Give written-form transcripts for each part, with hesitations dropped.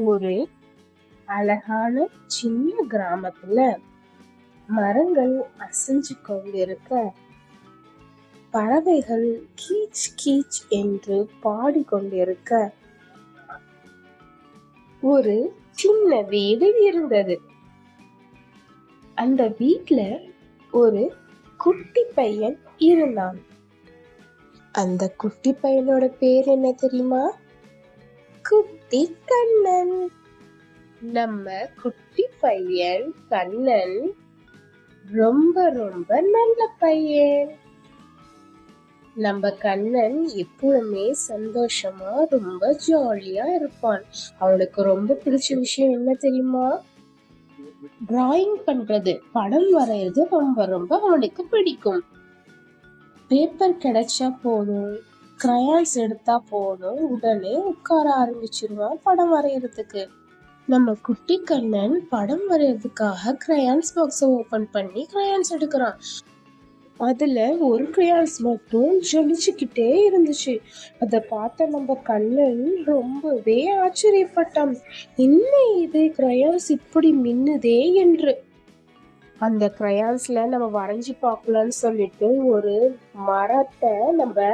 ஒரு அழகான சின்ன கிராமத்துல மரங்கள் அசைஞ்சு கொண்டிருக்க, பறவைகள் கீச் கீச் என்று பாடிக்கொண்டிருக்க, ஒரு சின்ன வீடு இருந்தது. அந்த வீட்ல ஒரு குட்டி பையன் இருந்தான். அந்த குட்டி பையனோட பேர் என்ன தெரியுமா? குட்டி கண்ணன். நம்ம குட்டி பையன் கண்ணன் ரொம்ப ரொம்ப நல்ல பையன். நம்ம கண்ணன் எப்பவுமே சந்தோஷமா ரொம்ப ஜாலியா இருப்பான். அவனுக்கு ரொம்ப பிடிச்ச விஷயம் என்ன தெரியுமா? டிராயிங் பண்றது, படம் வரைகிறது ரொம்ப ரொம்ப அவனுக்கு பிடிக்கும். பேப்பர் கிடைச்சா போதும், கிரையான்ஸ் எடுத்தா போதும், உடனே உட்கார ஆரம்பிச்சிருவான் படம் வரைகிறதுக்கு. நம்ம குட்டி கண்ணன் படம் வரைகிறதுக்காக கிரையான்ஸ் பாக்ஸ ஓபன் பண்ணி கிரையான்ஸ் எடுக்கிறான். அதுல ஒரு கிரையான்ஸ் மட்டும் ஜொலிச்சுக்கிட்டே இருந்துச்சு. அத பார்த்த நம்ம கண்ணன் ரொம்பவே ஆச்சரியப்பட்டான். என்ன இது, கிரையான்ஸ் இப்படி மின்னுதே என்று. அந்த கிரையான்ஸ்ல நம்ம வரைஞ்சி பார்க்கலான்னு சொல்லிட்டு ஒரு மரத்தை நம்ம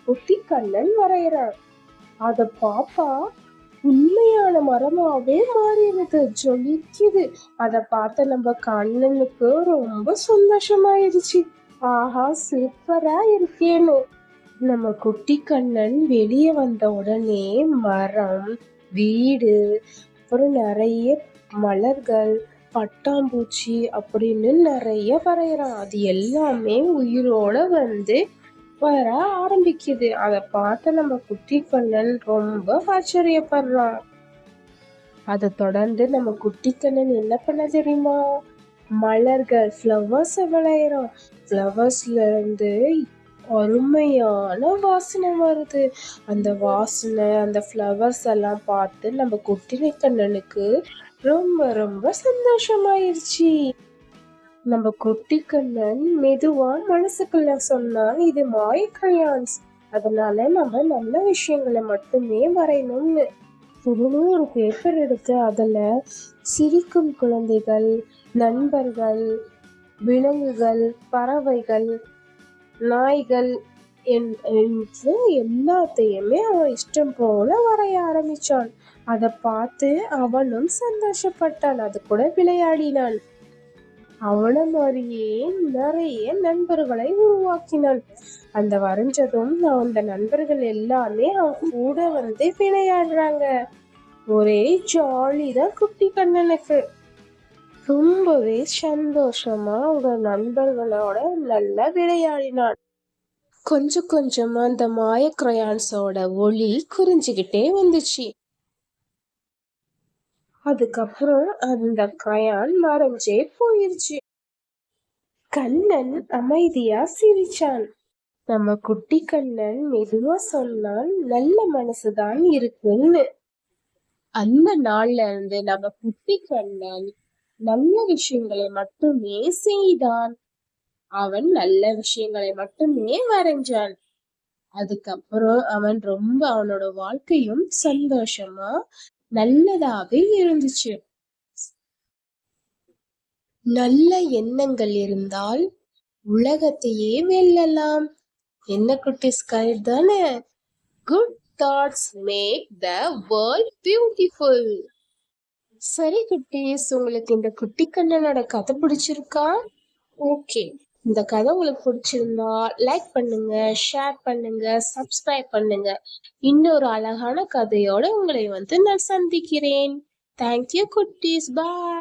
குட்டி கண்ணன் வரைகிறான். அத பாப்பா உண்மையான மரமாவே மாறிடுது, ஜொலிக்குது. அத பார்த்த நம்ம கண்ணனுக்கு ரொம்ப சந்தோஷமாயிருச்சு. ஆஹா, சூப்பரா இருக்கேன்னு. நம்ம குட்டி கண்ணன் வெளியே வந்த உடனே மரம், வீடு, அப்புறம் நிறைய மலர்கள், பட்டாம்பூச்சி அப்படின்னு நிறைய வரைகிறான். அது எல்லாமே உயிரோட வந்து வர ஆரம்பிக்குது. அத பார்த்து நம்ம குட்டி கண்ணன் ரொம்ப ஆச்சரியப்படுறான். அதை தொடர்ந்து நம்ம குட்டி கண்ணன் என்ன பண்ண தெரியுமா? மலர்கள், ஃப்ளவர்ஸ் விளையிறான். ஃப்ளவர்ஸ்ல இருந்து அருமையான வாசனை வருது. அந்த வாசனை, அந்த ஃப்ளவர்ஸ் எல்லாம் பார்த்து நம்ம குட்டி கண்ணனுக்கு ரொம்ப ரொம்ப சந்தோஷமாயிருச்சு. நம்ம குட்டி கண்ணன் மெதுவா மனசுக்குள்ள சொன்னான், இது மாய கிரையான்ஸ், அதனால நம்ம நல்ல விஷயங்களை மட்டுமே வரையணும்னு. உடனே ஒரு பேப்பர் எடுத்து அதுல சிரிக்கும் குழந்தைகள், நண்பர்கள், விலங்குகள், பறவைகள், நாய்கள் என்று எல்லாத்தையுமே அவன் இஷ்டம் போல வரைய ஆரம்பிச்சான். அதை பார்த்து அவனும் சந்தோஷப்பட்டான். அது கூட விளையாடினான். அவன மாதிரியே நிறைய நண்பர்களை உருவாக்கினான். அந்த வரைஞ்சதும் அந்த நண்பர்கள் எல்லாமே அவன் கூட வந்து விளையாடுறாங்க. ஒரே ஜாலிதான் குட்டி கண்ணனுக்கு. ரொம்பவே சந்தோஷமா அவங்க நண்பர்களோட நல்லா விளையாடினான். கொஞ்சம் கொஞ்சமா அந்த மாய கிரையான்ஸோட ஒளி குறிஞ்சுக்கிட்டே வந்துச்சு. அதுக்கப்புறம் அந்த கிரையான் மறைஞ்சே போயிருச்சு. கண்ணன் அமைதியா சிரிச்சான். நம்ம குட்டி கண்ணன் மெதுவா சொன்னான், நல்ல மனசுதான் இருக்குன்னு. அந்த நாள்ல இருந்து நம்ம குட்டி கண்ணன் நல்ல விஷயங்களை மட்டுமே செய்தான். அவன் நல்ல விஷயங்களை மட்டுமே வரைஞ்சான். அதுக்கப்புறம் அவனோட வாழ்க்கையும் சந்தோஷமா நல்லதாவே இருந்துச்சு. நல்ல எண்ணங்கள் இருந்தால் உலகத்தையே வெல்லலாம். என்ன குட்டீஸ், கரெக்ட் தானே? Good thoughts make the world beautiful. சரி குட்டீஸ், உங்களுக்கு இந்த குட்டி கண்ணனோட கதை பிடிச்சிருக்கா? ஓகே, இந்த கதை உங்களுக்கு பிடிச்சிருந்தா லைக் பண்ணுங்க, ஷேர் பண்ணுங்க, சப்ஸ்கிரைப் பண்ணுங்க. இன்னொரு அழகான கதையோட உங்களை வந்து நான் சந்திக்கிறேன். தேங்க்யூ குட்டீஸ், பாய்.